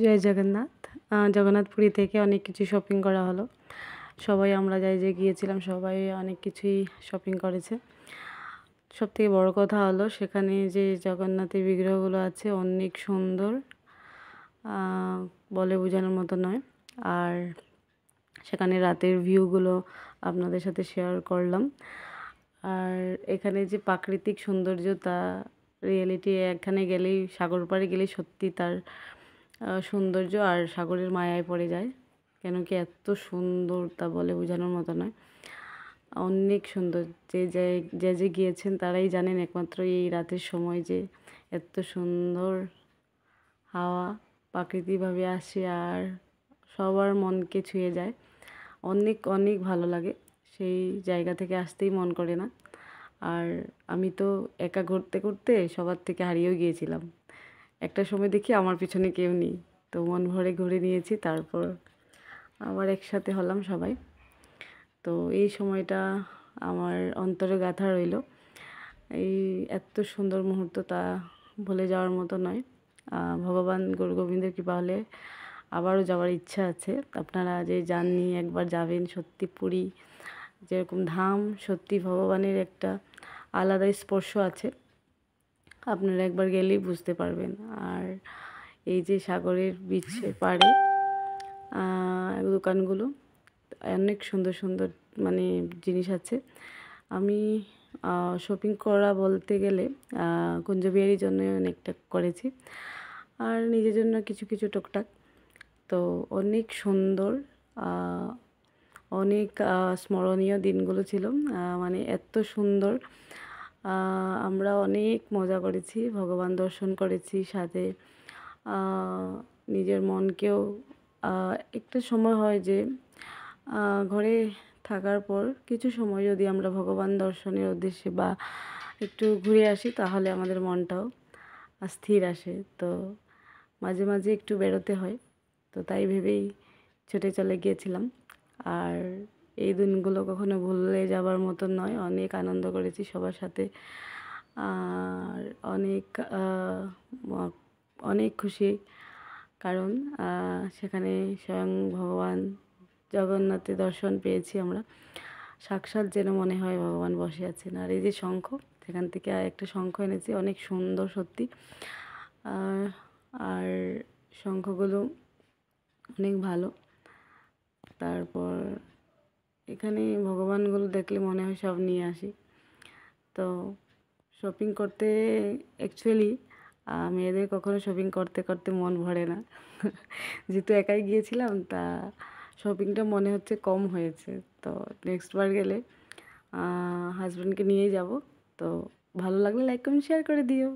জয় জগন্নাথ। জগন্নাথপুরী থেকে অনেক কিছু শপিং করা হলো। সবাই আমরা যে গিয়েছিলাম সবাই অনেক কিছুই শপিং করেছে। সবথেকে বড় কথা হলো সেখানে যে জগন্নাথের বিগ্রহগুলো আছে অনেক সুন্দর, বলে বোঝানোর মতো নয়। আর সেখানে রাতের ভিউগুলো আপনাদের সাথে শেয়ার করলাম। আর এখানে যে প্রাকৃতিক সৌন্দর্য তা রিয়েলিটি এখানে গেলেই, সাগর পাড়ে গেলেই সত্যি তার সৌন্দর্য আর সাগরের মায়ায় পড়ে যায়। কেন কি এত সুন্দর তা বলে বোঝানোর মতো নয়, অনেক সুন্দর। যে গিয়েছেন তারাই জানেন একমাত্র এই রাতের সময় যে এত সুন্দর হাওয়া প্রাকৃতিকভাবে আসে আর সবার মনকে ছুঁয়ে যায়। অনেক অনেক ভালো লাগে, সেই জায়গা থেকে আসতেই মন করে না। আর আমি তো একা ঘুরতে ঘুরতে সবার থেকে হারিয়েও গিয়েছিলাম। একটা সময় দেখি আমার পিছনে কেউ নেই, তো মন ভরে ঘুরে নিয়েছি। তারপর আবার একসাথে হলাম সবাই। তো এই সময়টা আমার অন্তরে গাঁথা রইল। এই এত সুন্দর মুহূর্ত তা ভুলে যাওয়ার মতো নয়। ভগবান গুরু গোবিন্দের কৃপা হলে আবারও যাওয়ার ইচ্ছা আছে। আপনারা যে যাননি একবার যাবেন। সত্যি পুরী যেরকম ধাম, সত্যি ভগবানের একটা আলাদা স্পর্শ আছে, আপনারা একবার গেলেই বুঝতে পারবেন। আর এই যে সাগরের বিচের পাড়ে দোকানগুলো অনেক সুন্দর সুন্দর মানে জিনিস আছে। আমি শপিং করা বলতে গেলে কুঞ্জবিহারির জন্য অনেকটা করেছি, আর নিজের জন্য কিছু কিছু টুকটাক। তো অনেক সুন্দর, অনেক স্মরণীয় দিনগুলো ছিল। মানে এত সুন্দর, আমরা অনেক মজা করেছি, ভগবান দর্শন করেছি, সাথে নিজের মনকেও একটা সময় হয় যে ঘরে থাকার পর কিছু সময় যদি আমরা ভগবান দর্শনের উদ্দেশ্যে বা একটু ঘুরে আসি তাহলে আমাদের মনটাও স্থির আসে। তো মাঝে মাঝে একটু বেরোতে হয়, তো তাই ভেবেই ছুটে চলে গিয়েছিলাম। আর এই দিনগুলো কখনো ভুলে যাবার মতন নয়। অনেক আনন্দ করেছি সবার সাথে, আর অনেক অনেক খুশি, কারণ সেখানে স্বয়ং ভগবান জগন্নাথের দর্শন পেয়েছি আমরা। সাক্ষাৎ যেন মনে হয় ভগবান বসে আছেন। আর এই যে শঙ্খ, সেখান থেকে একটা শঙ্খ এনেছি, অনেক সুন্দর সত্যি। আর শঙ্খগুলো অনেক ভালো। তারপর এখানে ভগবানগুলো দেখলে মনে হয় সব নিয়ে আসি। তো শপিং করতে অ্যাকচুয়ালি মেয়েদের কখনো শপিং করতে করতে মন ভরে না। যেহেতু একাই গিয়েছিলাম তা শপিংটা মনে হচ্ছে কম হয়েছে। তো নেক্সট বার গেলে হাজব্যান্ডকে নিয়েই যাব। তো ভালো লাগলে লাইক কমেন্ট শেয়ার করে দিও।